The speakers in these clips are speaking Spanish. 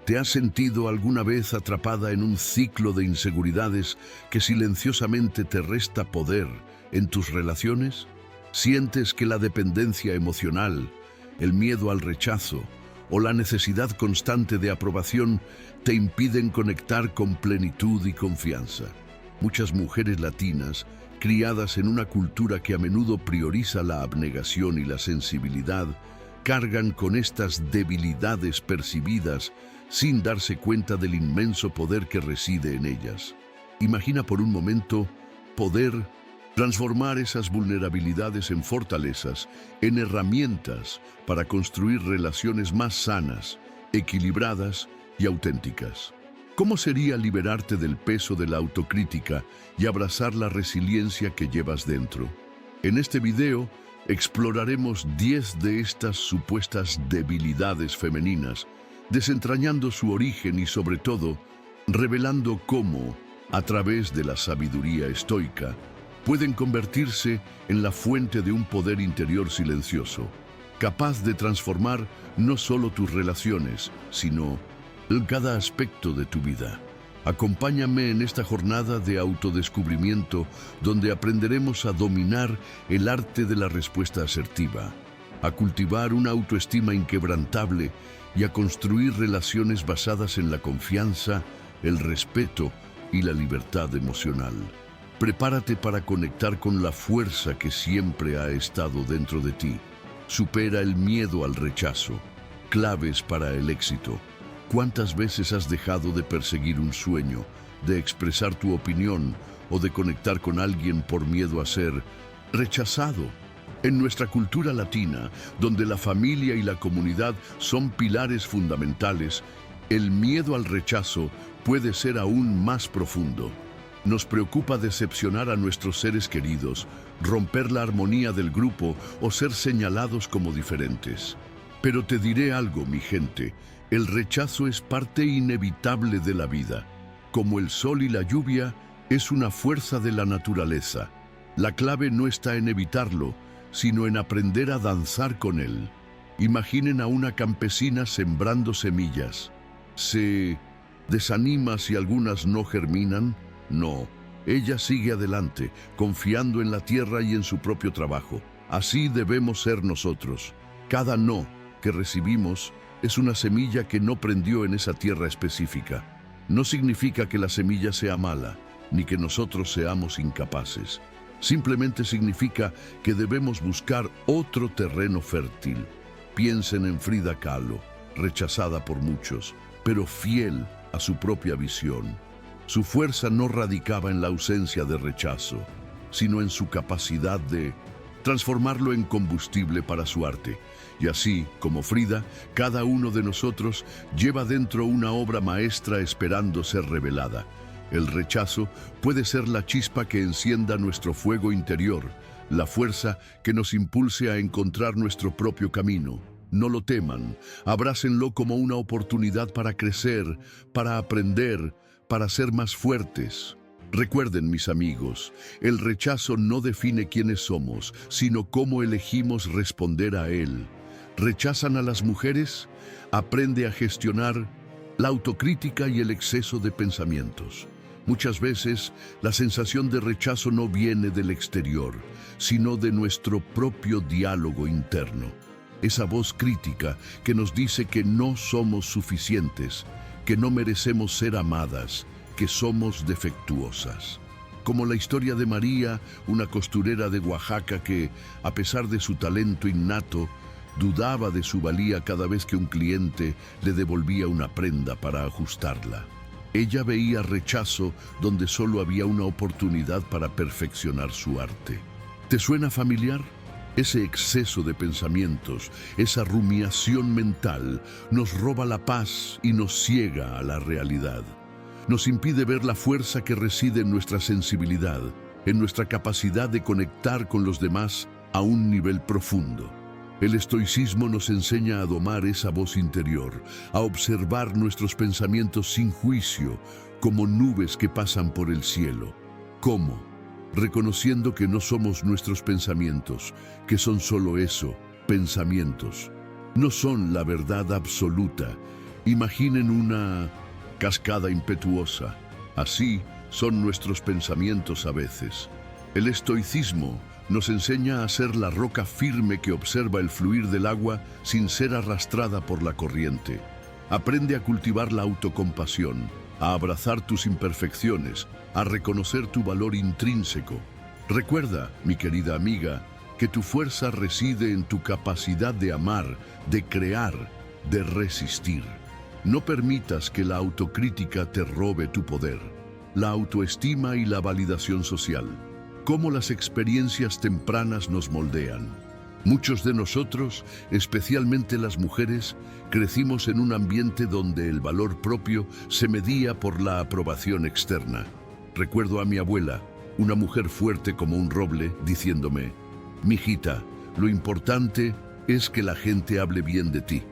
¿Te has sentido alguna vez atrapada en un ciclo de inseguridades que silenciosamente te resta poder en tus relaciones? ¿Sientes que la dependencia emocional, el miedo al rechazo o la necesidad constante de aprobación te impiden conectar con plenitud y confianza? Muchas mujeres latinas, criadas en una cultura que a menudo prioriza la abnegación y la sensibilidad, cargan con estas debilidades percibidas sin darse cuenta del inmenso poder que reside en ellas. Imagina por un momento poder transformar esas vulnerabilidades en fortalezas, en herramientas para construir relaciones más sanas, equilibradas y auténticas. ¿Cómo sería liberarte del peso de la autocrítica y abrazar la resiliencia que llevas dentro? En este video exploraremos 10 de estas supuestas debilidades femeninas, desentrañando su origen y, sobre todo, revelando cómo, a través de la sabiduría estoica, pueden convertirse en la fuente de un poder interior silencioso, capaz de transformar no solo tus relaciones, sino cada aspecto de tu vida. Acompáñame en esta jornada de autodescubrimiento donde aprenderemos a dominar el arte de la respuesta asertiva, a cultivar una autoestima inquebrantable y a construir relaciones basadas en la confianza, el respeto y la libertad emocional. Prepárate para conectar con la fuerza que siempre ha estado dentro de ti. Supera el miedo al rechazo. Claves para el éxito. ¿Cuántas veces has dejado de perseguir un sueño, de expresar tu opinión o de conectar con alguien por miedo a ser rechazado? En nuestra cultura latina, donde la familia y la comunidad son pilares fundamentales, el miedo al rechazo puede ser aún más profundo. Nos preocupa decepcionar a nuestros seres queridos, romper la armonía del grupo o ser señalados como diferentes. Pero te diré algo, mi gente, el rechazo es parte inevitable de la vida. Como el sol y la lluvia, es una fuerza de la naturaleza. La clave no está en evitarlo, sino en aprender a danzar con él. Imaginen a una campesina sembrando semillas. ¿Se desanima si algunas no germinan? No, ella sigue adelante, confiando en la tierra y en su propio trabajo. Así debemos ser nosotros. Cada no que recibimos es una semilla que no prendió en esa tierra específica. No significa que la semilla sea mala, ni que nosotros seamos incapaces. Simplemente significa que debemos buscar otro terreno fértil. Piensen en Frida Kahlo, rechazada por muchos, pero fiel a su propia visión. Su fuerza no radicaba en la ausencia de rechazo, sino en su capacidad de transformarlo en combustible para su arte. Y así, como Frida, cada uno de nosotros lleva dentro una obra maestra esperando ser revelada. El rechazo puede ser la chispa que encienda nuestro fuego interior, la fuerza que nos impulse a encontrar nuestro propio camino. No lo teman, abrácenlo como una oportunidad para crecer, para aprender, para ser más fuertes. Recuerden, mis amigos, el rechazo no define quiénes somos, sino cómo elegimos responder a él. ¿Rechazan a las mujeres? Aprende a gestionar la autocrítica y el exceso de pensamientos. Muchas veces, la sensación de rechazo no viene del exterior, sino de nuestro propio diálogo interno. Esa voz crítica que nos dice que no somos suficientes, que no merecemos ser amadas, que somos defectuosas. Como la historia de María, una costurera de Oaxaca que, a pesar de su talento innato, dudaba de su valía cada vez que un cliente le devolvía una prenda para ajustarla. Ella veía rechazo donde solo había una oportunidad para perfeccionar su arte. ¿Te suena familiar? Ese exceso de pensamientos, esa rumiación mental, nos roba la paz y nos ciega a la realidad. Nos impide ver la fuerza que reside en nuestra sensibilidad, en nuestra capacidad de conectar con los demás a un nivel profundo. El estoicismo nos enseña a domar esa voz interior, a observar nuestros pensamientos sin juicio, como nubes que pasan por el cielo. ¿Cómo? Reconociendo que no somos nuestros pensamientos, que son solo eso, pensamientos. No son la verdad absoluta, Imaginen una cascada impetuosa. Así son nuestros pensamientos a veces. El estoicismo nos enseña a ser la roca firme que observa el fluir del agua sin ser arrastrada por la corriente. Aprende a cultivar la autocompasión, a abrazar tus imperfecciones, a reconocer tu valor intrínseco. Recuerda, mi querida amiga, que tu fuerza reside en tu capacidad de amar, de crear, de resistir. No permitas que la autocrítica te robe tu poder. La autoestima y la validación social. Cómo las experiencias tempranas nos moldean. Muchos de nosotros, especialmente las mujeres, crecimos en un ambiente donde el valor propio se medía por la aprobación externa. Recuerdo a mi abuela, una mujer fuerte como un roble, diciéndome: «Mijita, lo importante es que la gente hable bien de ti».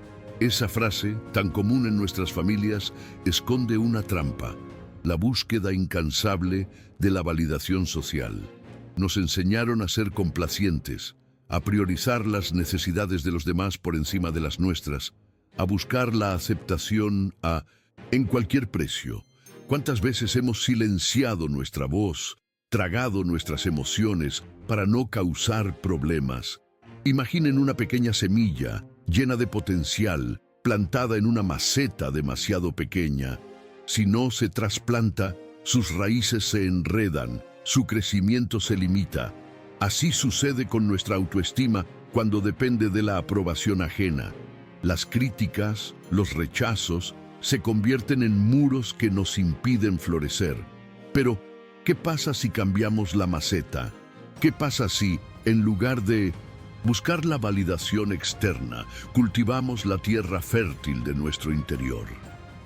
Esa frase, tan común en nuestras familias, esconde una trampa: la búsqueda incansable de la validación social. Nos enseñaron a ser complacientes, a priorizar las necesidades de los demás por encima de las nuestras, a buscar la aceptación en cualquier precio. ¿Cuántas veces hemos silenciado nuestra voz, tragado nuestras emociones para no causar problemas? Imaginen una pequeña semilla llena de potencial, plantada en una maceta demasiado pequeña. Si no se trasplanta, sus raíces se enredan, su crecimiento se limita. Así sucede con nuestra autoestima cuando depende de la aprobación ajena. Las críticas, los rechazos, se convierten en muros que nos impiden florecer. Pero, ¿qué pasa si cambiamos la maceta? ¿Qué pasa si, en lugar de buscar la validación externa, cultivamos la tierra fértil de nuestro interior?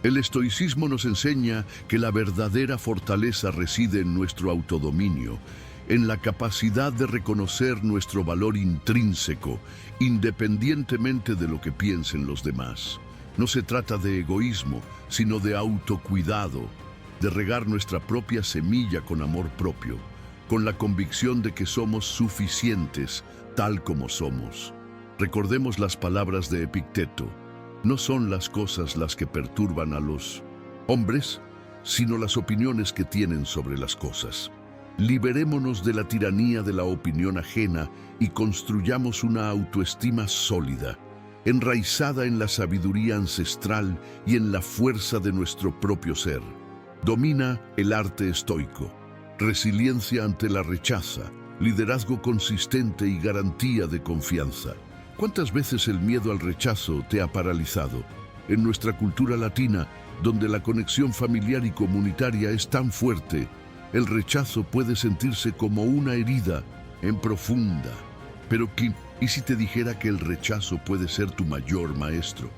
El estoicismo nos enseña que la verdadera fortaleza reside en nuestro autodominio, en la capacidad de reconocer nuestro valor intrínseco, independientemente de lo que piensen los demás. No se trata de egoísmo, sino de autocuidado, de regar nuestra propia semilla con amor propio, con la convicción de que somos suficientes tal como somos. Recordemos las palabras de Epicteto: no son las cosas las que perturban a los hombres, sino las opiniones que tienen sobre las cosas. Liberémonos de la tiranía de la opinión ajena y construyamos una autoestima sólida, enraizada en la sabiduría ancestral y en la fuerza de nuestro propio ser. Domina el arte estoico: resiliencia ante la rechaza, liderazgo consistente y garantía de confianza. ¿Cuántas veces el miedo al rechazo te ha paralizado? En nuestra cultura latina, donde la conexión familiar y comunitaria es tan fuerte, el rechazo puede sentirse como una herida en profunda. Pero ¿y si te dijera que el rechazo puede ser tu mayor maestro?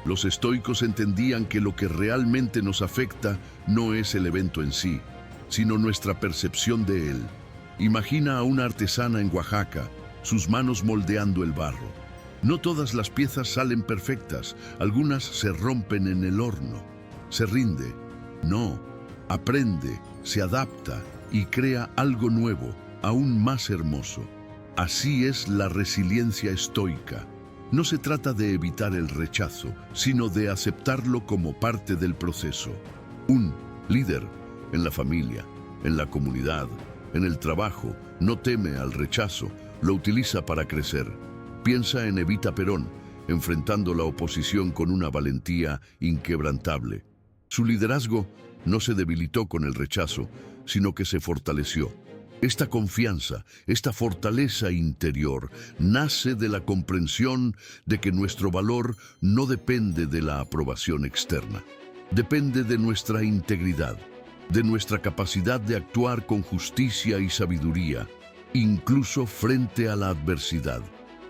Los estoicos entendían que lo que realmente nos afecta no es el evento en sí, sino nuestra percepción de él. Imagina a una artesana en Oaxaca, sus manos moldeando el barro. No todas las piezas salen perfectas, algunas se rompen en el horno. ¿Se rinde? No. Aprende, se adapta y crea algo nuevo, aún más hermoso. Así es la resiliencia estoica. No se trata de evitar el rechazo, sino de aceptarlo como parte del proceso. Un líder en la familia, en la comunidad, en el trabajo, no teme al rechazo, lo utiliza para crecer. Piensa en Evita Perón, enfrentando la oposición con una valentía inquebrantable. Su liderazgo no se debilitó con el rechazo, sino que se fortaleció. Esta confianza, esta fortaleza interior, nace de la comprensión de que nuestro valor no depende de la aprobación externa. Depende de nuestra integridad, de nuestra capacidad de actuar con justicia y sabiduría, incluso frente a la adversidad.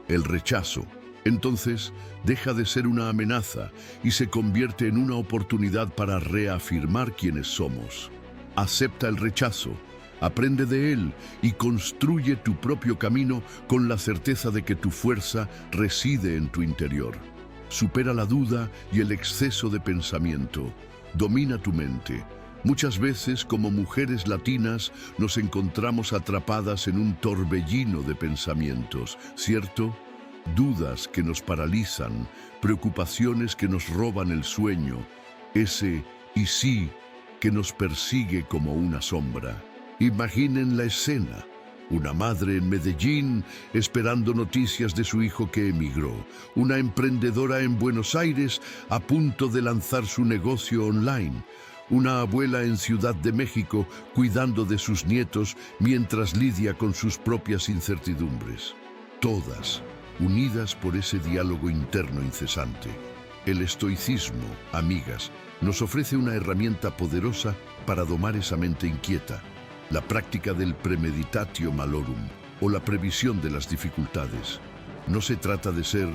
El rechazo, entonces, deja de ser una amenaza y se convierte en una oportunidad para reafirmar quiénes somos. Acepta el rechazo, aprende de él y construye tu propio camino con la certeza de que tu fuerza reside en tu interior. Supera la duda y el exceso de pensamiento. Domina tu mente. Muchas veces, como mujeres latinas, nos encontramos atrapadas en un torbellino de pensamientos, ¿cierto? dudas que nos paralizan, preocupaciones que nos roban el sueño, ese "y sí" que nos persigue como una sombra. Imaginen la escena. Una madre en Medellín esperando noticias de su hijo que emigró. Una emprendedora en Buenos Aires a punto de lanzar su negocio online. Una abuela en Ciudad de México cuidando de sus nietos mientras lidia con sus propias incertidumbres. Todas unidas por ese diálogo interno incesante. El estoicismo, amigas, nos ofrece una herramienta poderosa para domar esa mente inquieta. La práctica del premeditatio malorum, o la previsión de las dificultades. No se trata de ser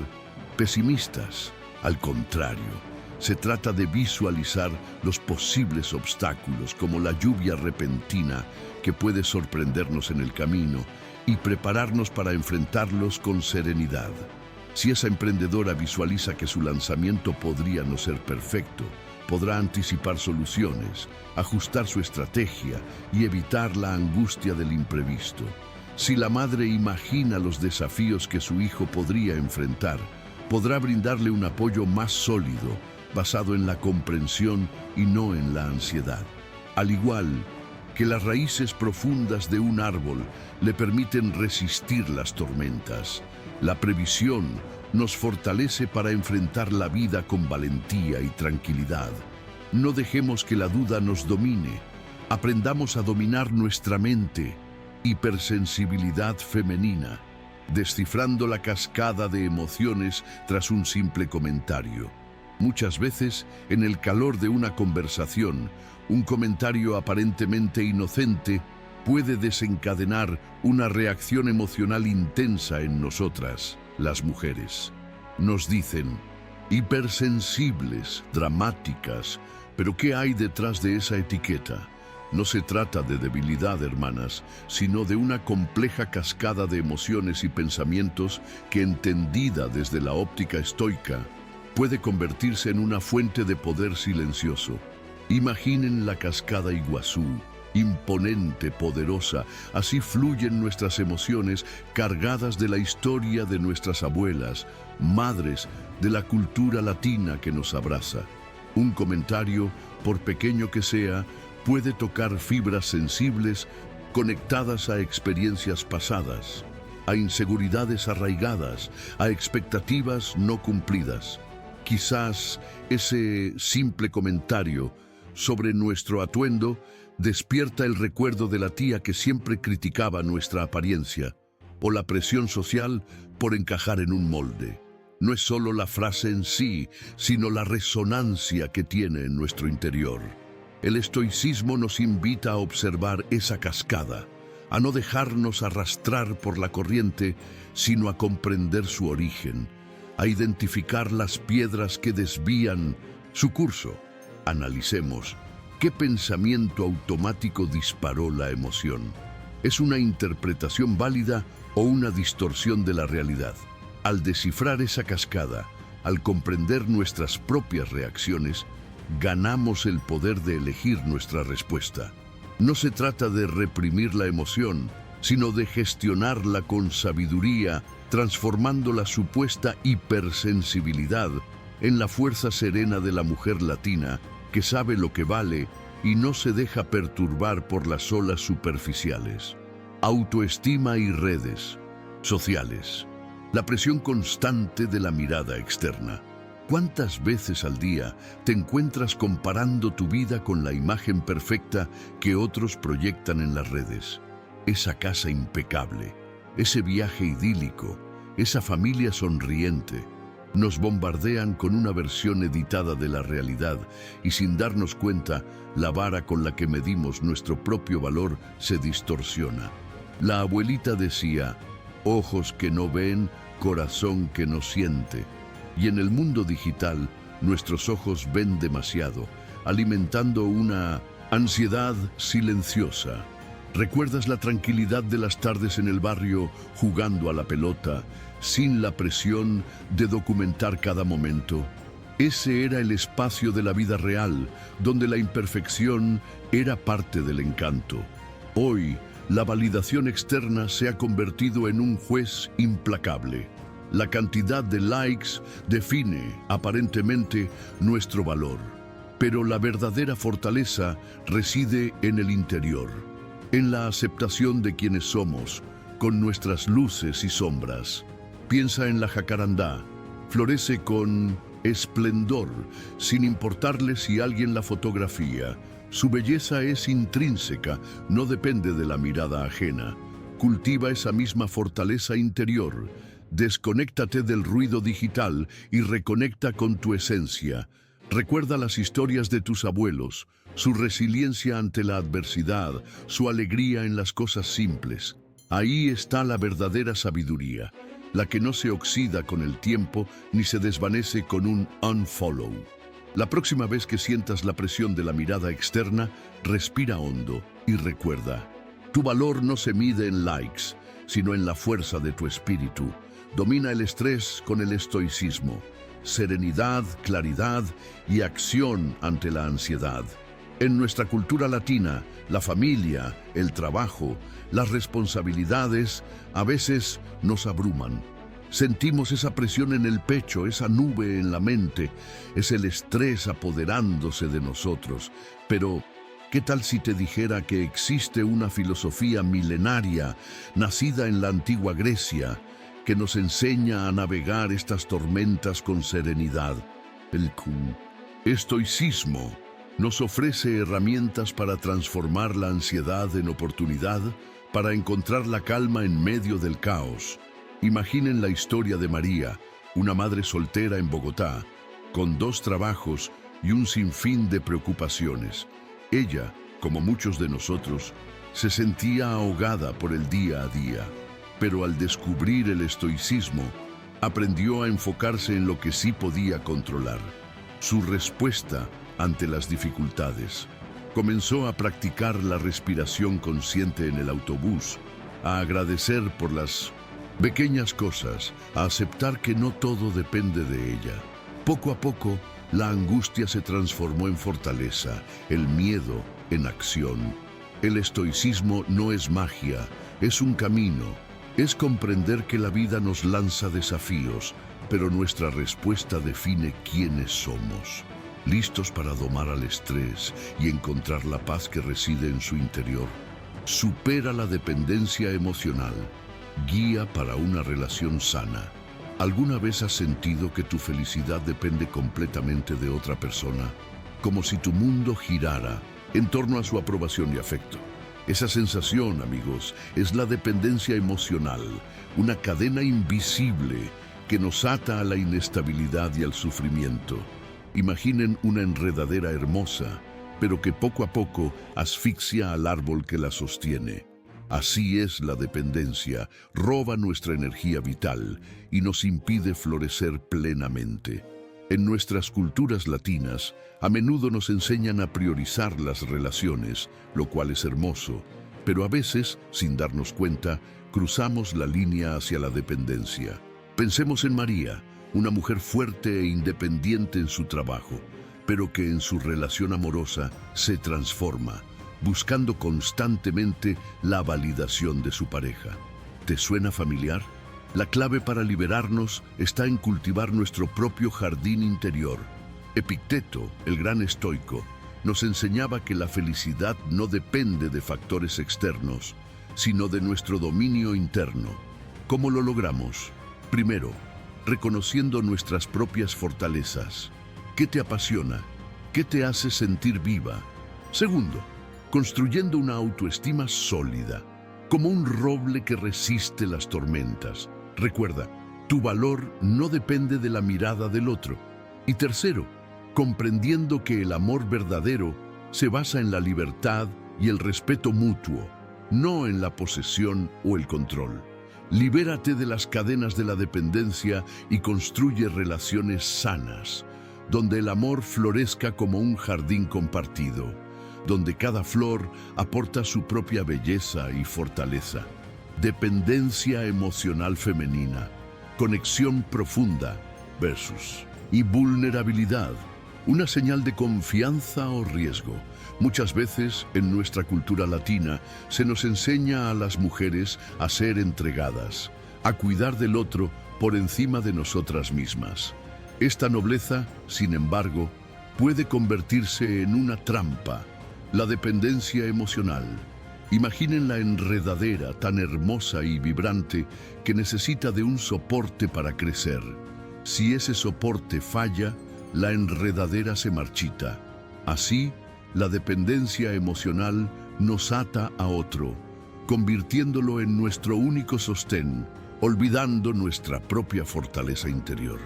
pesimistas, al contrario, se trata de visualizar los posibles obstáculos como la lluvia repentina que puede sorprendernos en el camino y prepararnos para enfrentarlos con serenidad. Si esa emprendedora visualiza que su lanzamiento podría no ser perfecto, podrá anticipar soluciones, ajustar su estrategia y evitar la angustia del imprevisto. Si la madre imagina los desafíos que su hijo podría enfrentar, podrá brindarle un apoyo más sólido, basado en la comprensión y no en la ansiedad. Al igual que las raíces profundas de un árbol le permiten resistir las tormentas, la previsión nos fortalece para enfrentar la vida con valentía y tranquilidad. No dejemos que la duda nos domine. Aprendamos a dominar nuestra mente, hipersensibilidad femenina, descifrando la cascada de emociones tras un simple comentario. Muchas veces, en el calor de una conversación, un comentario aparentemente inocente puede desencadenar una reacción emocional intensa en nosotras, las mujeres. Nos dicen, hipersensibles, dramáticas, pero ¿qué hay detrás de esa etiqueta? No se trata de debilidad, hermanas, sino de una compleja cascada de emociones y pensamientos que, entendida desde la óptica estoica, puede convertirse en una fuente de poder silencioso. Imaginen la cascada Iguazú, imponente, poderosa, así fluyen nuestras emociones cargadas de la historia de nuestras abuelas, madres, de la cultura latina que nos abraza. Un comentario, por pequeño que sea, puede tocar fibras sensibles conectadas a experiencias pasadas, a inseguridades arraigadas, a expectativas no cumplidas. Quizás ese simple comentario sobre nuestro atuendo despierta el recuerdo de la tía que siempre criticaba nuestra apariencia, o la presión social por encajar en un molde. No es solo la frase en sí, sino la resonancia que tiene en nuestro interior. El estoicismo nos invita a observar esa cascada, a no dejarnos arrastrar por la corriente, sino a comprender su origen, a identificar las piedras que desvían su curso. Analicemos qué pensamiento automático disparó la emoción. ¿Es una interpretación válida o una distorsión de la realidad? Al descifrar esa cascada, al comprender nuestras propias reacciones, ganamos el poder de elegir nuestra respuesta. No se trata de reprimir la emoción, sino de gestionarla con sabiduría, transformando la supuesta hipersensibilidad en la fuerza serena de la mujer latina que sabe lo que vale y no se deja perturbar por las olas superficiales. Autoestima y redes sociales. La presión constante de la mirada externa. ¿Cuántas veces al día te encuentras comparando tu vida con la imagen perfecta que otros proyectan en las redes? Esa casa impecable, ese viaje idílico, esa familia sonriente. Nos bombardean con una versión editada de la realidad y sin darnos cuenta, la vara con la que medimos nuestro propio valor se distorsiona. La abuelita decía, ojos que no ven, corazón que no siente. Y en el mundo digital, nuestros ojos ven demasiado, alimentando una ansiedad silenciosa. ¿Recuerdas la tranquilidad de las tardes en el barrio jugando a la pelota, sin la presión de documentar cada momento? Ese era el espacio de la vida real, donde la imperfección era parte del encanto. Hoy, la validación externa se ha convertido en un juez implacable. La cantidad de likes define, aparentemente, nuestro valor. Pero la verdadera fortaleza reside en el interior, en la aceptación de quienes somos, con nuestras luces y sombras. Piensa en la jacarandá. Florece con esplendor, sin importarle si alguien la fotografía. Su belleza es intrínseca, no depende de la mirada ajena. Cultiva esa misma fortaleza interior. Desconéctate del ruido digital y reconecta con tu esencia. Recuerda las historias de tus abuelos, su resiliencia ante la adversidad, su alegría en las cosas simples. Ahí está la verdadera sabiduría, la que no se oxida con el tiempo ni se desvanece con un unfollow. La próxima vez que sientas la presión de la mirada externa, respira hondo y recuerda, tu valor no se mide en likes, sino en la fuerza de tu espíritu. Domina el estrés con el estoicismo, serenidad, claridad y acción ante la ansiedad. En nuestra cultura latina, la familia, el trabajo, las responsabilidades a veces nos abruman. Sentimos esa presión en el pecho, esa nube en la mente, es el estrés apoderándose de nosotros. Pero, ¿qué tal si te dijera que existe una filosofía milenaria, nacida en la antigua Grecia, que nos enseña a navegar estas tormentas con serenidad? El estoicismo nos ofrece herramientas para transformar la ansiedad en oportunidad, para encontrar la calma en medio del caos. Imaginen la historia de María, una madre soltera en Bogotá, con 2 trabajos y un sinfín de preocupaciones. Ella, como muchos de nosotros, se sentía ahogada por el día a día, pero al descubrir el estoicismo, aprendió a enfocarse en lo que sí podía controlar, su respuesta ante las dificultades. Comenzó a practicar la respiración consciente en el autobús, a agradecer por las pequeñas cosas, a aceptar que no todo depende de ella. Poco a poco, la angustia se transformó en fortaleza, el miedo en acción. El estoicismo no es magia, es un camino. Es comprender que la vida nos lanza desafíos, pero nuestra respuesta define quiénes somos. Listos para domar al estrés y encontrar la paz que reside en su interior. Supera la dependencia emocional. Guía para una relación sana. ¿Alguna vez has sentido que tu felicidad depende completamente de otra persona? Como si tu mundo girara en torno a su aprobación y afecto. Esa sensación, amigos, es la dependencia emocional, una cadena invisible que nos ata a la inestabilidad y al sufrimiento. Imaginen una enredadera hermosa, pero que poco a poco asfixia al árbol que la sostiene. Así es la dependencia, roba nuestra energía vital y nos impide florecer plenamente. En nuestras culturas latinas, a menudo nos enseñan a priorizar las relaciones, lo cual es hermoso, pero a veces, sin darnos cuenta, cruzamos la línea hacia la dependencia. Pensemos en María, una mujer fuerte e independiente en su trabajo, pero que en su relación amorosa se transforma, buscando constantemente la validación de su pareja. ¿Te suena familiar? La clave para liberarnos está en cultivar nuestro propio jardín interior. Epicteto, el gran estoico, nos enseñaba que la felicidad no depende de factores externos, sino de nuestro dominio interno. ¿Cómo lo logramos? Primero, reconociendo nuestras propias fortalezas. ¿Qué te apasiona? ¿Qué te hace sentir viva? Segundo, construyendo una autoestima sólida, como un roble que resiste las tormentas. Recuerda, tu valor no depende de la mirada del otro. Y tercero, comprendiendo que el amor verdadero se basa en la libertad y el respeto mutuo, no en la posesión o el control. Libérate de las cadenas de la dependencia y construye relaciones sanas, donde el amor florezca como un jardín compartido, donde cada flor aporta su propia belleza y fortaleza. Dependencia emocional femenina, conexión profunda versus y vulnerabilidad, una señal de confianza o riesgo. Muchas veces en nuestra cultura latina se nos enseña a las mujeres a ser entregadas, a cuidar del otro por encima de nosotras mismas. Esta nobleza, sin embargo, puede convertirse en una trampa, la dependencia emocional. Imaginen la enredadera tan hermosa y vibrante que necesita de un soporte para crecer. Si ese soporte falla, la enredadera se marchita. Así, la dependencia emocional nos ata a otro, convirtiéndolo en nuestro único sostén, olvidando nuestra propia fortaleza interior.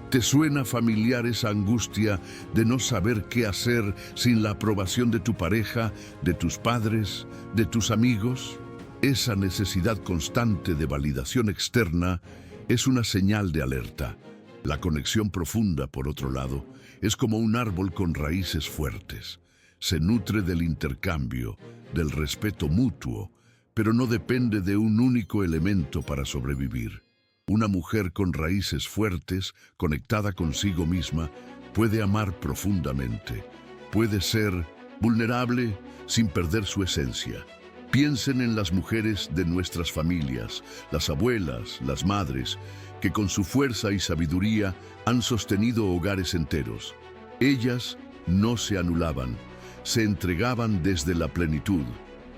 ¿Te suena familiar esa angustia de no saber qué hacer sin la aprobación de tu pareja, de tus padres, de tus amigos? Esa necesidad constante de validación externa es una señal de alerta. La conexión profunda, por otro lado, es como un árbol con raíces fuertes. Se nutre del intercambio, del respeto mutuo, pero no depende de un único elemento para sobrevivir. Una mujer con raíces fuertes, conectada consigo misma, puede amar profundamente. Puede ser vulnerable sin perder su esencia. Piensen en las mujeres de nuestras familias, las abuelas, las madres, que con su fuerza y sabiduría han sostenido hogares enteros. Ellas no se anulaban, se entregaban desde la plenitud,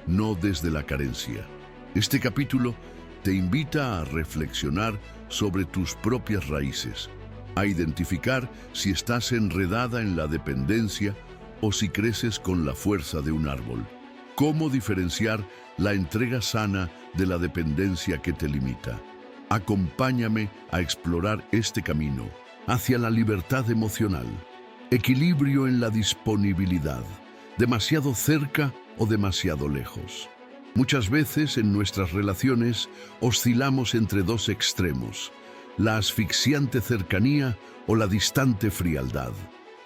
no desde la carencia. Este capítulo te invita a reflexionar sobre tus propias raíces, a identificar si estás enredada en la dependencia o si creces con la fuerza de un árbol. ¿Cómo diferenciar la entrega sana de la dependencia que te limita? Acompáñame a explorar este camino hacia la libertad emocional. Equilibrio en la disponibilidad, demasiado cerca o demasiado lejos. Muchas veces en nuestras relaciones oscilamos entre dos extremos, la asfixiante cercanía o la distante frialdad.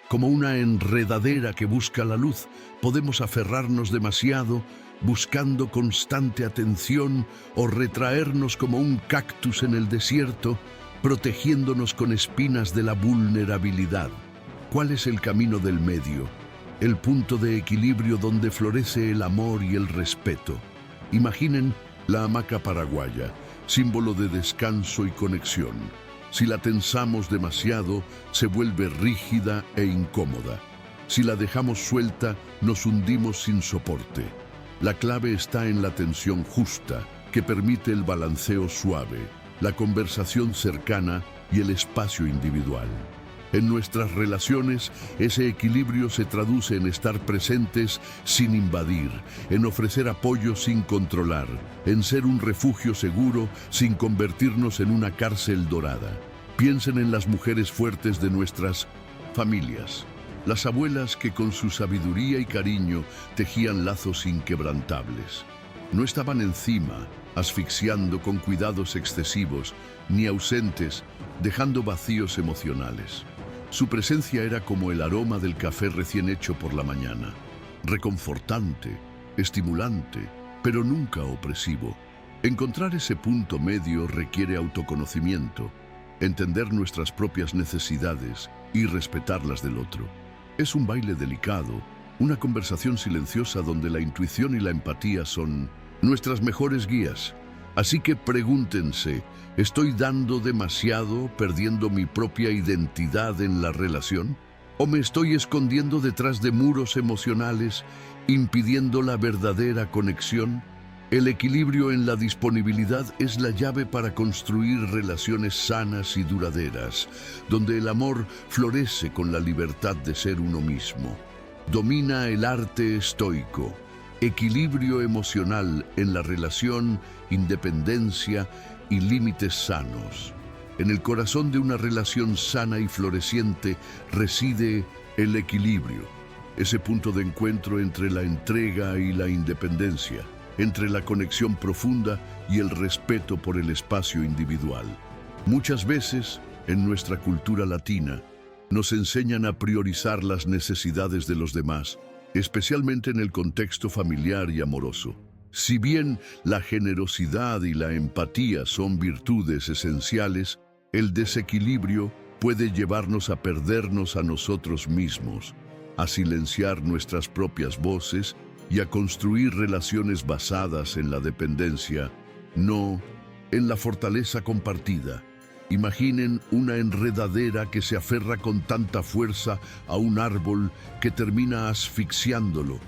Como una enredadera que busca la luz, podemos aferrarnos demasiado, buscando constante atención o retraernos como un cactus en el desierto, protegiéndonos con espinas de la vulnerabilidad. ¿Cuál es el camino del medio? El punto de equilibrio donde florece el amor y el respeto. Imaginen la hamaca paraguaya, símbolo de descanso y conexión. Si la tensamos demasiado, se vuelve rígida e incómoda. Si la dejamos suelta, nos hundimos sin soporte. La clave está en la tensión justa, que permite el balanceo suave, la conversación cercana y el espacio individual. En nuestras relaciones, ese equilibrio se traduce en estar presentes sin invadir, en ofrecer apoyo sin controlar, en ser un refugio seguro sin convertirnos en una cárcel dorada. Piensen en las mujeres fuertes de nuestras familias, las abuelas que con su sabiduría y cariño tejían lazos inquebrantables. No estaban encima, asfixiando con cuidados excesivos, ni ausentes, dejando vacíos emocionales. Su presencia era como el aroma del café recién hecho por la mañana, reconfortante, estimulante, pero nunca opresivo. Encontrar ese punto medio requiere autoconocimiento, entender nuestras propias necesidades y respetar las del otro. Es un baile delicado, una conversación silenciosa donde la intuición y la empatía son nuestras mejores guías. Así que pregúntense, ¿estoy dando demasiado, perdiendo mi propia identidad en la relación? ¿O me estoy escondiendo detrás de muros emocionales, impidiendo la verdadera conexión? El equilibrio en la disponibilidad es la llave para construir relaciones sanas y duraderas, donde el amor florece con la libertad de ser uno mismo. Domina el arte estoico. Equilibrio emocional en la relación, independencia y límites sanos. En el corazón de una relación sana y floreciente reside el equilibrio, ese punto de encuentro entre la entrega y la independencia, entre la conexión profunda y el respeto por el espacio individual. Muchas veces, en nuestra cultura latina, nos enseñan a priorizar las necesidades de los demás, especialmente en el contexto familiar y amoroso. Si bien la generosidad y la empatía son virtudes esenciales, el desequilibrio puede llevarnos a perdernos a nosotros mismos, a silenciar nuestras propias voces y a construir relaciones basadas en la dependencia, no en la fortaleza compartida. Imaginen una enredadera que se aferra con tanta fuerza a un árbol que termina asfixiándolo.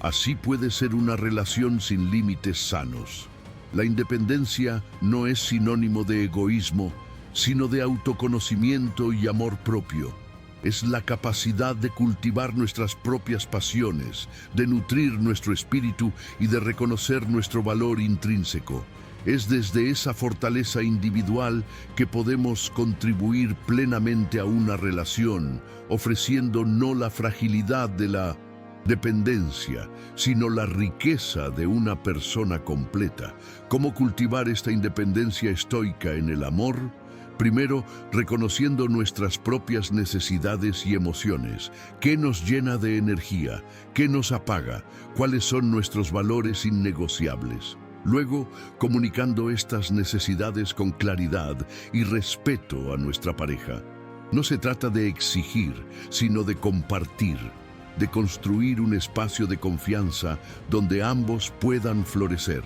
Así puede ser una relación sin límites sanos. La independencia no es sinónimo de egoísmo, sino de autoconocimiento y amor propio. Es la capacidad de cultivar nuestras propias pasiones, de nutrir nuestro espíritu y de reconocer nuestro valor intrínseco. Es desde esa fortaleza individual que podemos contribuir plenamente a una relación, ofreciendo no la fragilidad de la dependencia, sino la riqueza de una persona completa. ¿Cómo cultivar esta independencia estoica en el amor? Primero, reconociendo nuestras propias necesidades y emociones. ¿Qué nos llena de energía? ¿Qué nos apaga? ¿Cuáles son nuestros valores innegociables? Luego, comunicando estas necesidades con claridad y respeto a nuestra pareja. No se trata de exigir, sino de compartir, de construir un espacio de confianza donde ambos puedan florecer.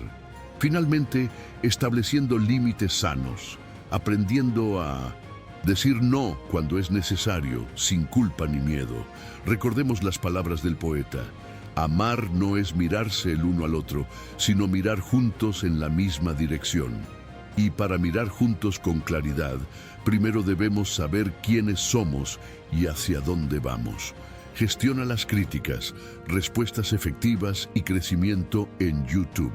Finalmente, estableciendo límites sanos, aprendiendo a decir no cuando es necesario, sin culpa ni miedo. Recordemos las palabras del poeta. Amar no es mirarse el uno al otro, sino mirar juntos en la misma dirección. Y para mirar juntos con claridad, primero debemos saber quiénes somos y hacia dónde vamos. Gestiona las críticas, respuestas efectivas y crecimiento en YouTube.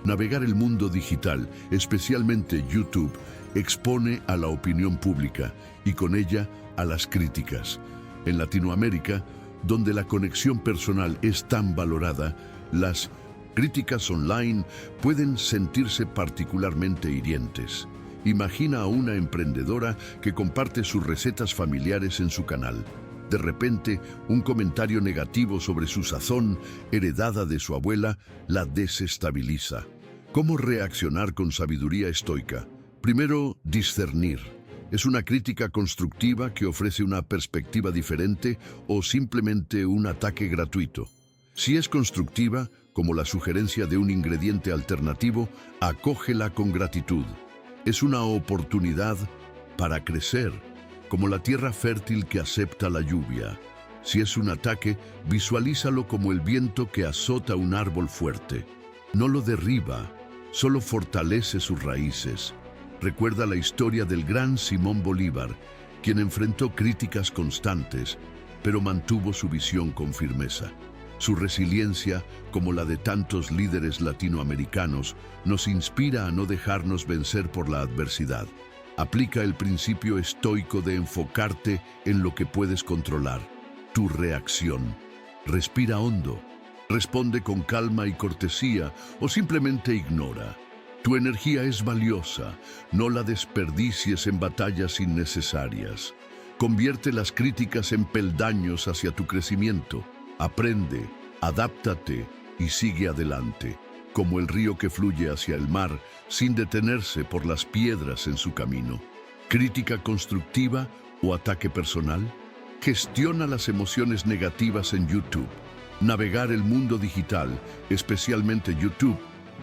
Navegar el mundo digital, especialmente YouTube, expone a la opinión pública y con ella a las críticas. En Latinoamérica, donde la conexión personal es tan valorada, las críticas online pueden sentirse particularmente hirientes. Imagina a una emprendedora que comparte sus recetas familiares en su canal. De repente, un comentario negativo sobre su sazón, heredada de su abuela, la desestabiliza. ¿Cómo reaccionar con sabiduría estoica? Primero, discernir. ¿Es una crítica constructiva que ofrece una perspectiva diferente o simplemente un ataque gratuito? Si es constructiva, como la sugerencia de un ingrediente alternativo, acógela con gratitud. Es una oportunidad para crecer, como la tierra fértil que acepta la lluvia. Si es un ataque, visualízalo como el viento que azota un árbol fuerte. No lo derriba, solo fortalece sus raíces. Recuerda la historia del gran Simón Bolívar, quien enfrentó críticas constantes, pero mantuvo su visión con firmeza. Su resiliencia, como la de tantos líderes latinoamericanos, nos inspira a no dejarnos vencer por la adversidad. Aplica el principio estoico de enfocarte en lo que puedes controlar, tu reacción. Respira hondo, responde con calma y cortesía o simplemente ignora. Tu energía es valiosa, no la desperdicies en batallas innecesarias. Convierte las críticas en peldaños hacia tu crecimiento. Aprende, adáptate y sigue adelante, como el río que fluye hacia el mar sin detenerse por las piedras en su camino. ¿Crítica constructiva o ataque personal? Gestiona las emociones negativas en YouTube. Navegar el mundo digital, especialmente YouTube,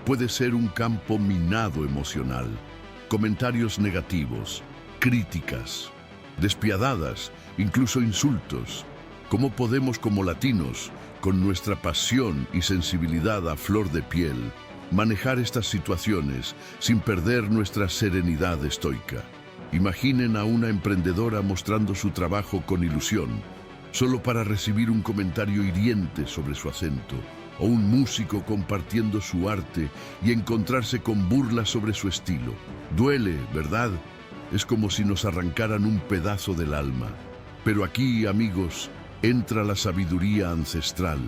puede ser un campo minado emocional. Comentarios negativos, críticas, despiadadas, incluso insultos. ¿Cómo podemos como latinos, con nuestra pasión y sensibilidad a flor de piel, manejar estas situaciones sin perder nuestra serenidad estoica? Imaginen a una emprendedora mostrando su trabajo con ilusión, solo para recibir un comentario hiriente sobre su acento, o un músico compartiendo su arte y encontrarse con burlas sobre su estilo. Duele, ¿verdad? Es como si nos arrancaran un pedazo del alma. Pero aquí, amigos, entra la sabiduría ancestral.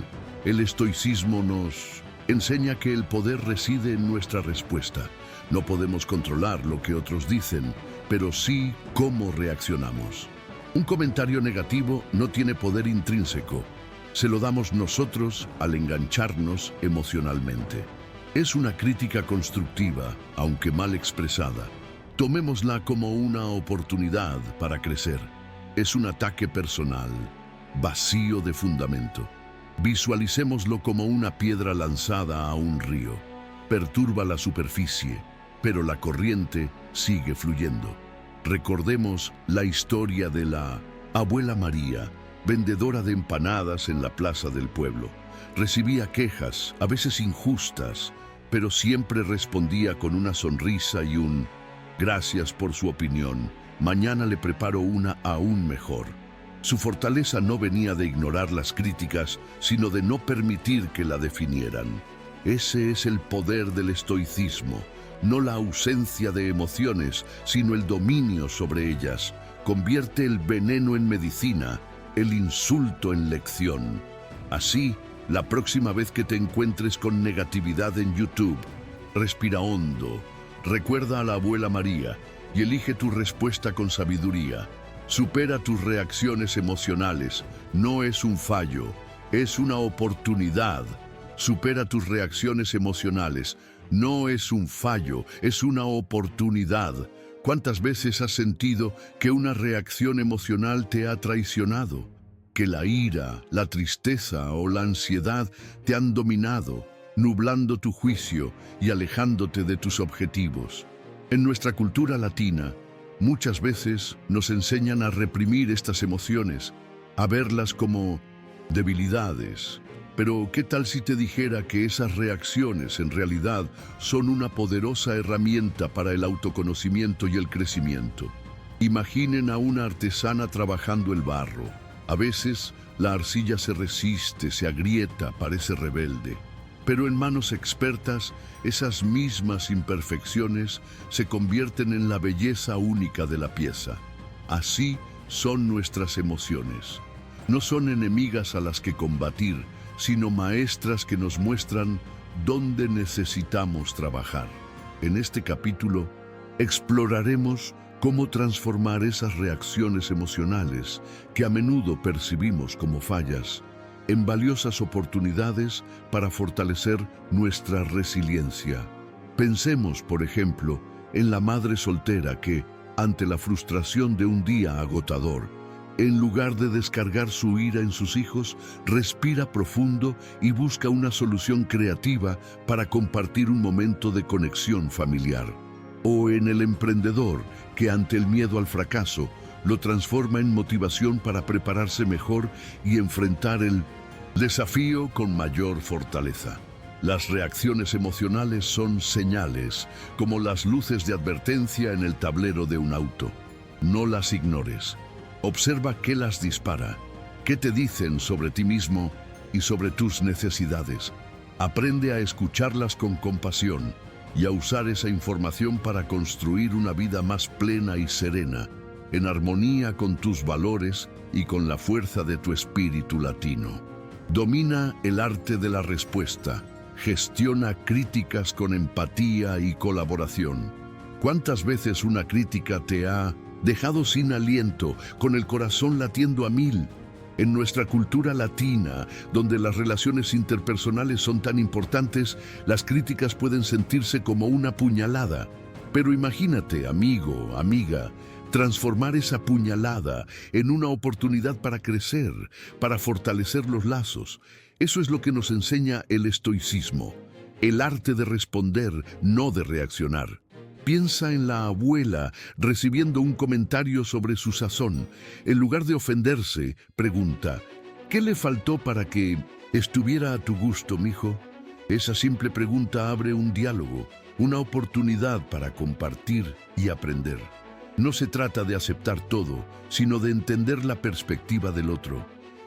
El estoicismo nos enseña que el poder reside en nuestra respuesta. No podemos controlar lo que otros dicen, pero sí cómo reaccionamos. Un comentario negativo no tiene poder intrínseco. Se lo damos nosotros al engancharnos emocionalmente. Es una crítica constructiva, aunque mal expresada. Tomémosla como una oportunidad para crecer. Es un ataque personal, vacío de fundamento. Visualicémoslo como una piedra lanzada a un río. Perturba la superficie, pero la corriente sigue fluyendo. Recordemos la historia de la abuela María, vendedora de empanadas en la plaza del pueblo. Recibía quejas, a veces injustas, pero siempre respondía con una sonrisa y un «Gracias por su opinión, mañana le preparo una aún mejor». Su fortaleza no venía de ignorar las críticas, sino de no permitir que la definieran. Ese es el poder del estoicismo, no la ausencia de emociones, sino el dominio sobre ellas. Convierte el veneno en medicina, el insulto en lección. Así, la próxima vez que te encuentres con negatividad en YouTube, respira hondo, recuerda a la abuela María y elige tu respuesta con sabiduría. Supera tus reacciones emocionales, no es un fallo, es una oportunidad. Supera tus reacciones emocionales, no es un fallo, es una oportunidad. ¿Cuántas veces has sentido que una reacción emocional te ha traicionado? Que la ira, la tristeza o la ansiedad te han dominado, nublando tu juicio y alejándote de tus objetivos. En nuestra cultura latina, muchas veces nos enseñan a reprimir estas emociones, a verlas como debilidades. Pero, ¿qué tal si te dijera que esas reacciones en realidad son una poderosa herramienta para el autoconocimiento y el crecimiento? Imaginen a una artesana trabajando el barro. A veces, la arcilla se resiste, se agrieta, parece rebelde. Pero en manos expertas, esas mismas imperfecciones se convierten en la belleza única de la pieza. Así son nuestras emociones. No son enemigas a las que combatir, sino maestras que nos muestran dónde necesitamos trabajar. En este capítulo, exploraremos cómo transformar esas reacciones emocionales que a menudo percibimos como fallas en valiosas oportunidades para fortalecer nuestra resiliencia. Pensemos, por ejemplo, en la madre soltera que, ante la frustración de un día agotador, en lugar de descargar su ira en sus hijos, respira profundo y busca una solución creativa para compartir un momento de conexión familiar. O en el emprendedor que, ante el miedo al fracaso, lo transforma en motivación para prepararse mejor y enfrentar el desafío con mayor fortaleza. Las reacciones emocionales son señales, como las luces de advertencia en el tablero de un auto. No las ignores. Observa qué las dispara, qué te dicen sobre ti mismo y sobre tus necesidades. Aprende a escucharlas con compasión y a usar esa información para construir una vida más plena y serena, en armonía con tus valores y con la fuerza de tu espíritu latino. Domina el arte de la respuesta. Gestiona críticas con empatía y colaboración. ¿Cuántas veces una crítica te ha dejado sin aliento, con el corazón latiendo a mil? En nuestra cultura latina, donde las relaciones interpersonales son tan importantes, las críticas pueden sentirse como una puñalada. Pero imagínate, amigo, amiga, transformar esa puñalada en una oportunidad para crecer, para fortalecer los lazos. Eso es lo que nos enseña el estoicismo, el arte de responder, no de reaccionar. Piensa en la abuela recibiendo un comentario sobre su sazón. En lugar de ofenderse, pregunta, ¿qué le faltó para que estuviera a tu gusto, mijo? Esa simple pregunta abre un diálogo, una oportunidad para compartir y aprender. No se trata de aceptar todo, sino de entender la perspectiva del otro.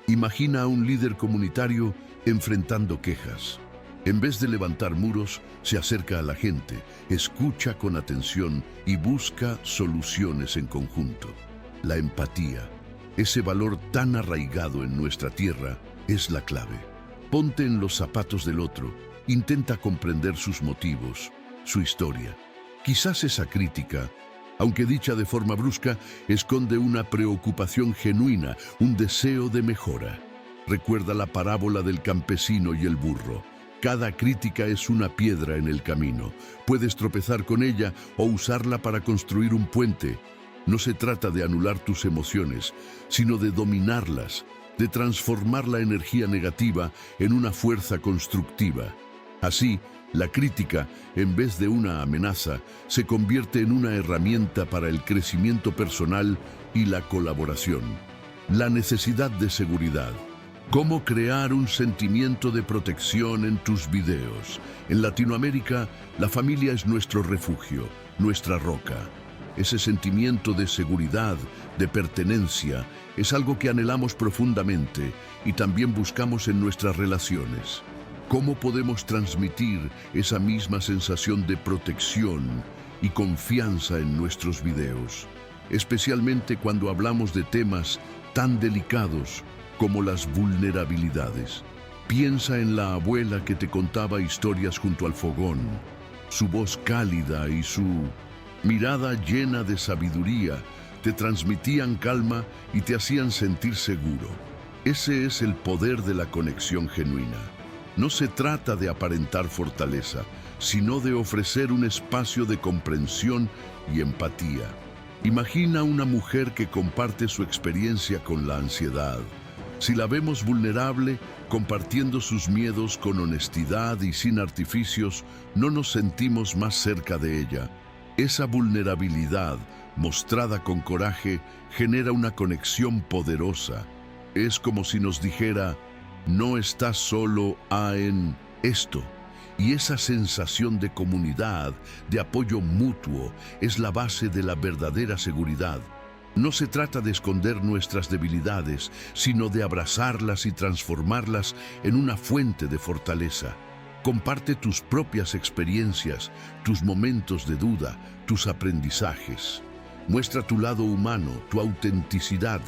Imagina a un líder comunitario enfrentando quejas. En vez de levantar muros, se acerca a la gente, escucha con atención y busca soluciones en conjunto. La empatía, ese valor tan arraigado en nuestra tierra, es la clave. Ponte en los zapatos del otro, intenta comprender sus motivos, su historia. Quizás esa crítica, aunque dicha de forma brusca, esconde una preocupación genuina, un deseo de mejora. Recuerda la parábola del campesino y el burro. Cada crítica es una piedra en el camino. Puedes tropezar con ella o usarla para construir un puente. No se trata de anular tus emociones, sino de dominarlas, de transformar la energía negativa en una fuerza constructiva. Así, La crítica, en vez de una amenaza, se convierte en una herramienta para el crecimiento personal y la colaboración. La necesidad de seguridad. ¿Cómo crear un sentimiento de protección en tus videos? En Latinoamérica, la familia es nuestro refugio, nuestra roca. Ese sentimiento de seguridad, de pertenencia, es algo que anhelamos profundamente y también buscamos en nuestras relaciones. ¿Cómo podemos transmitir esa misma sensación de protección y confianza en nuestros videos? Especialmente cuando hablamos de temas tan delicados como las vulnerabilidades. Piensa en la abuela que te contaba historias junto al fogón, su voz cálida y su mirada llena de sabiduría te transmitían calma y te hacían sentir seguro. Ese es el poder de la conexión genuina. No se trata de aparentar fortaleza, sino de ofrecer un espacio de comprensión y empatía. Imagina una mujer que comparte su experiencia con la ansiedad. Si la vemos vulnerable, compartiendo sus miedos con honestidad y sin artificios, no nos sentimos más cerca de ella. Esa vulnerabilidad, mostrada con coraje, genera una conexión poderosa. Es como si nos dijera: no estás solo en esto. Y esa sensación de comunidad, de apoyo mutuo, es la base de la verdadera seguridad. No se trata de esconder nuestras debilidades, sino de abrazarlas y transformarlas en una fuente de fortaleza. Comparte tus propias experiencias, tus momentos de duda, tus aprendizajes. Muestra tu lado humano, tu autenticidad.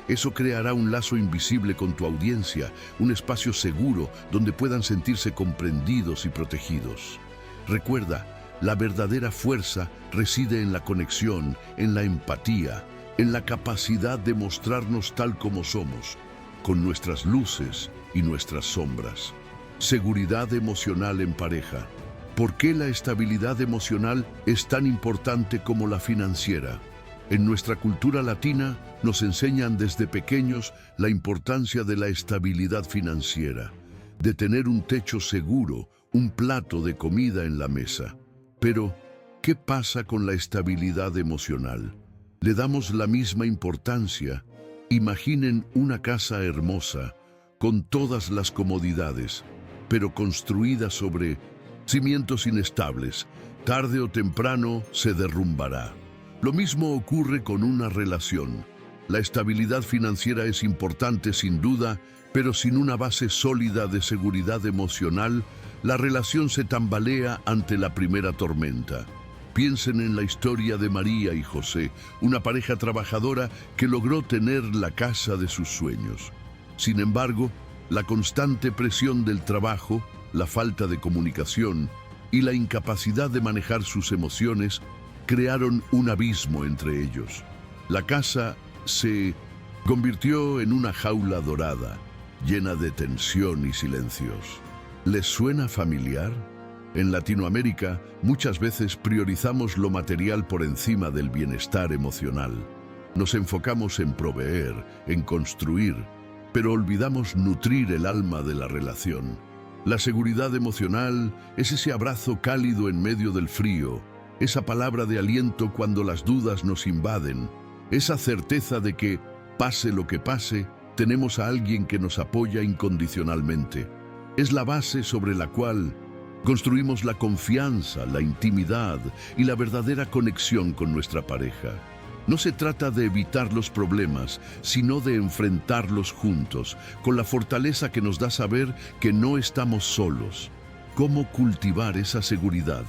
Eso creará un lazo invisible con tu audiencia, un espacio seguro donde puedan sentirse comprendidos y protegidos. Recuerda, la verdadera fuerza reside en la conexión, en la empatía, en la capacidad de mostrarnos tal como somos, con nuestras luces y nuestras sombras. Seguridad emocional en pareja. ¿Por qué la estabilidad emocional es tan importante como la financiera? En nuestra cultura latina nos enseñan desde pequeños la importancia de la estabilidad financiera, de tener un techo seguro, un plato de comida en la mesa. Pero, ¿qué pasa con la estabilidad emocional? ¿Le damos la misma importancia? Imaginen una casa hermosa, con todas las comodidades, pero construida sobre cimientos inestables. Tarde o temprano se derrumbará. Lo mismo ocurre con una relación. La estabilidad financiera es importante sin duda, pero sin una base sólida de seguridad emocional, la relación se tambalea ante la primera tormenta. Piensen en la historia de María y José, una pareja trabajadora que logró tener la casa de sus sueños. Sin embargo, la constante presión del trabajo, la falta de comunicación y la incapacidad de manejar sus emociones crearon un abismo entre ellos. La casa se convirtió en una jaula dorada, llena de tensión y silencios. ¿Les suena familiar? En Latinoamérica, muchas veces priorizamos lo material por encima del bienestar emocional. Nos enfocamos en proveer, en construir, pero olvidamos nutrir el alma de la relación. La seguridad emocional es ese abrazo cálido en medio del frío, esa palabra de aliento cuando las dudas nos invaden, esa certeza de que, pase lo que pase, tenemos a alguien que nos apoya incondicionalmente. Es la base sobre la cual construimos la confianza, la intimidad y la verdadera conexión con nuestra pareja. No se trata de evitar los problemas, sino de enfrentarlos juntos, con la fortaleza que nos da saber que no estamos solos. ¿Cómo cultivar esa seguridad?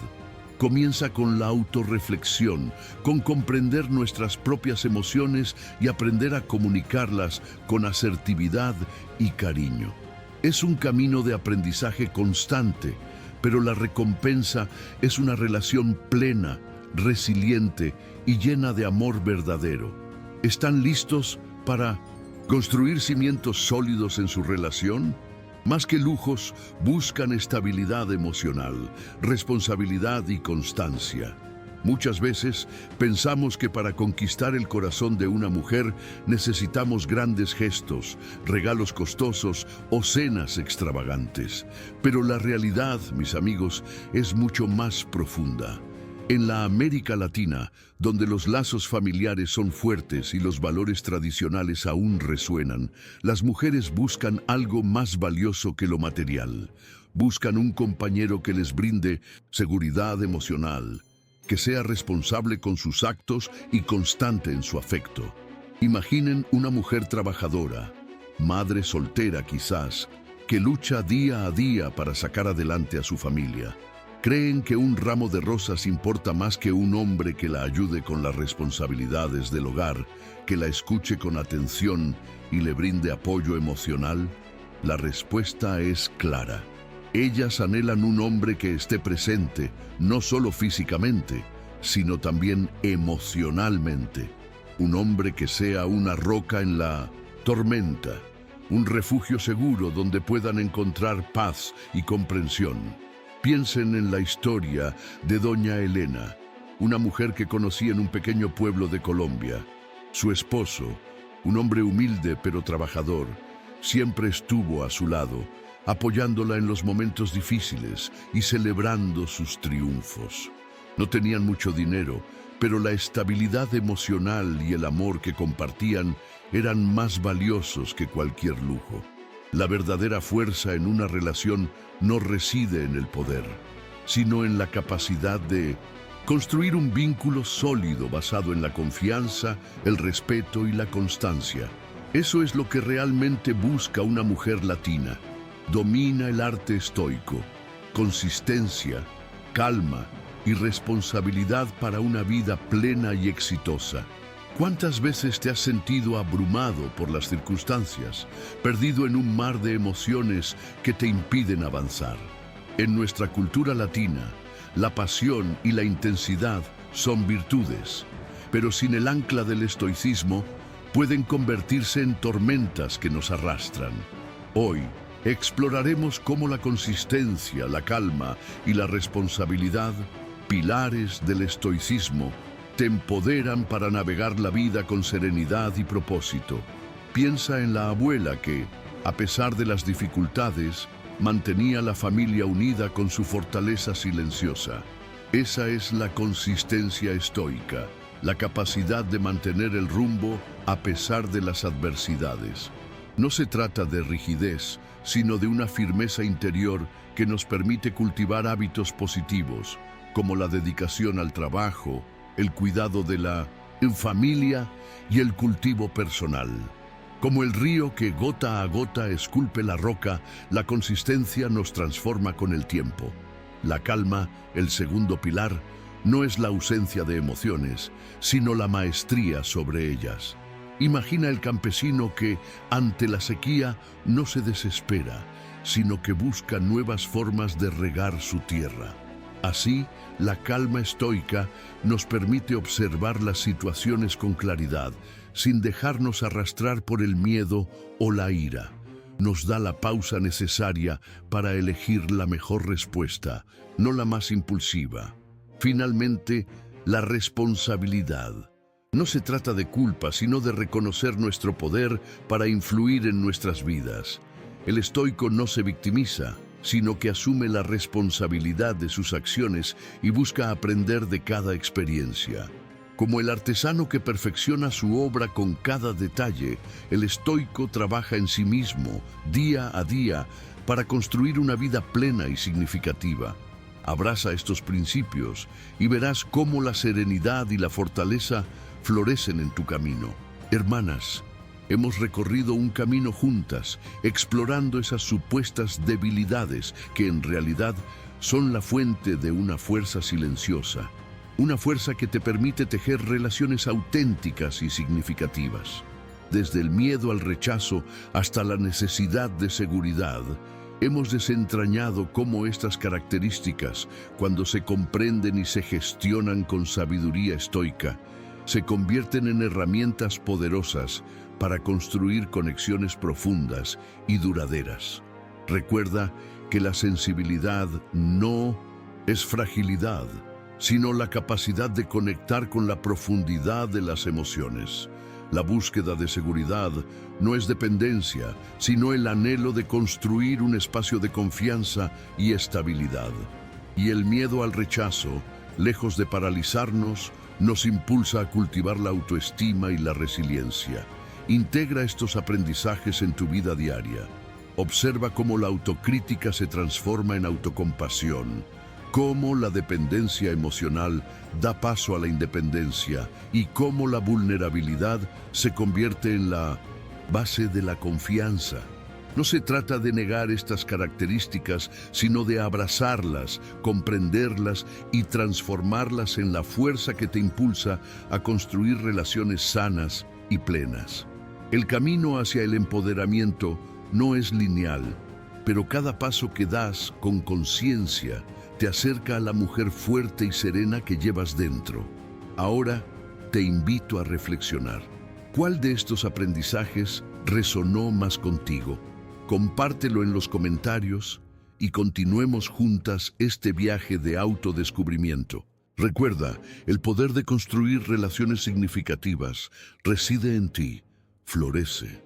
Comienza con la autorreflexión, con comprender nuestras propias emociones y aprender a comunicarlas con asertividad y cariño. Es un camino de aprendizaje constante, pero la recompensa es una relación plena, resiliente y llena de amor verdadero. ¿Están listos para construir cimientos sólidos en su relación? Más que lujos, buscan estabilidad emocional, responsabilidad y constancia. Muchas veces pensamos que para conquistar el corazón de una mujer necesitamos grandes gestos, regalos costosos o cenas extravagantes. Pero la realidad, mis amigos, es mucho más profunda. En la América Latina, donde los lazos familiares son fuertes y los valores tradicionales aún resuenan, las mujeres buscan algo más valioso que lo material. Buscan un compañero que les brinde seguridad emocional, que sea responsable con sus actos y constante en su afecto. Imaginen una mujer trabajadora, madre soltera quizás, que lucha día a día para sacar adelante a su familia. Creen que un ramo de rosas importa más que un hombre que la ayude con las responsabilidades del hogar, que la escuche con atención y le brinde apoyo emocional. La respuesta es clara. Ellas anhelan un hombre que esté presente, no solo físicamente, sino también emocionalmente. Un hombre que sea una roca en la tormenta, un refugio seguro donde puedan encontrar paz y comprensión. Piensen en la historia de Doña Elena, una mujer que conocí en un pequeño pueblo de Colombia. Su esposo, un hombre humilde pero trabajador, siempre estuvo a su lado, apoyándola en los momentos difíciles y celebrando sus triunfos. No tenían mucho dinero, pero la estabilidad emocional y el amor que compartían eran más valiosos que cualquier lujo. La verdadera fuerza en una relación no reside en el poder, sino en la capacidad de construir un vínculo sólido basado en la confianza, el respeto y la constancia. Eso es lo que realmente busca una mujer latina. Domina el arte estoico, consistencia, calma y responsabilidad para una vida plena y exitosa. ¿Cuántas veces te has sentido abrumado por las circunstancias, perdido en un mar de emociones que te impiden avanzar? En nuestra cultura latina, la pasión y la intensidad son virtudes, pero sin el ancla del estoicismo, pueden convertirse en tormentas que nos arrastran. Hoy, exploraremos cómo la consistencia, la calma y la responsabilidad, pilares del estoicismo, te empoderan para navegar la vida con serenidad y propósito. Piensa en la abuela que, a pesar de las dificultades, mantenía la familia unida con su fortaleza silenciosa. Esa es la consistencia estoica, la capacidad de mantener el rumbo a pesar de las adversidades. No se trata de rigidez, sino de una firmeza interior que nos permite cultivar hábitos positivos, como la dedicación al trabajo, el cuidado de la familia y el cultivo personal. Como el río que gota a gota esculpe la roca, la consistencia nos transforma con el tiempo. La calma, el segundo pilar, no es la ausencia de emociones, sino la maestría sobre ellas. Imagina el campesino que, ante la sequía, no se desespera, sino que busca nuevas formas de regar su tierra. Así, la calma estoica nos permite observar las situaciones con claridad, sin dejarnos arrastrar por el miedo o la ira. Nos da la pausa necesaria para elegir la mejor respuesta, no la más impulsiva. Finalmente, la responsabilidad. No se trata de culpa, sino de reconocer nuestro poder para influir en nuestras vidas. El estoico no se victimiza, sino que asume la responsabilidad de sus acciones y busca aprender de cada experiencia. Como el artesano que perfecciona su obra con cada detalle, el estoico trabaja en sí mismo, día a día, para construir una vida plena y significativa. Abraza estos principios y verás cómo la serenidad y la fortaleza florecen en tu camino. Hermanas, hemos recorrido un camino juntas, explorando esas supuestas debilidades que en realidad son la fuente de una fuerza silenciosa, una fuerza que te permite tejer relaciones auténticas y significativas. Desde el miedo al rechazo hasta la necesidad de seguridad, hemos desentrañado cómo estas características, cuando se comprenden y se gestionan con sabiduría estoica, se convierten en herramientas poderosas para construir conexiones profundas y duraderas. Recuerda que la sensibilidad no es fragilidad, sino la capacidad de conectar con la profundidad de las emociones. La búsqueda de seguridad no es dependencia, sino el anhelo de construir un espacio de confianza y estabilidad. Y el miedo al rechazo, lejos de paralizarnos, nos impulsa a cultivar la autoestima y la resiliencia. Integra estos aprendizajes en tu vida diaria. Observa cómo la autocrítica se transforma en autocompasión, cómo la dependencia emocional da paso a la independencia y cómo la vulnerabilidad se convierte en la base de la confianza. No se trata de negar estas características, sino de abrazarlas, comprenderlas y transformarlas en la fuerza que te impulsa a construir relaciones sanas y plenas. El camino hacia el empoderamiento no es lineal, pero cada paso que das con conciencia te acerca a la mujer fuerte y serena que llevas dentro. Ahora te invito a reflexionar. ¿Cuál de estos aprendizajes resonó más contigo? Compártelo en los comentarios y continuemos juntas este viaje de autodescubrimiento. Recuerda, el poder de construir relaciones significativas reside en ti. Florece.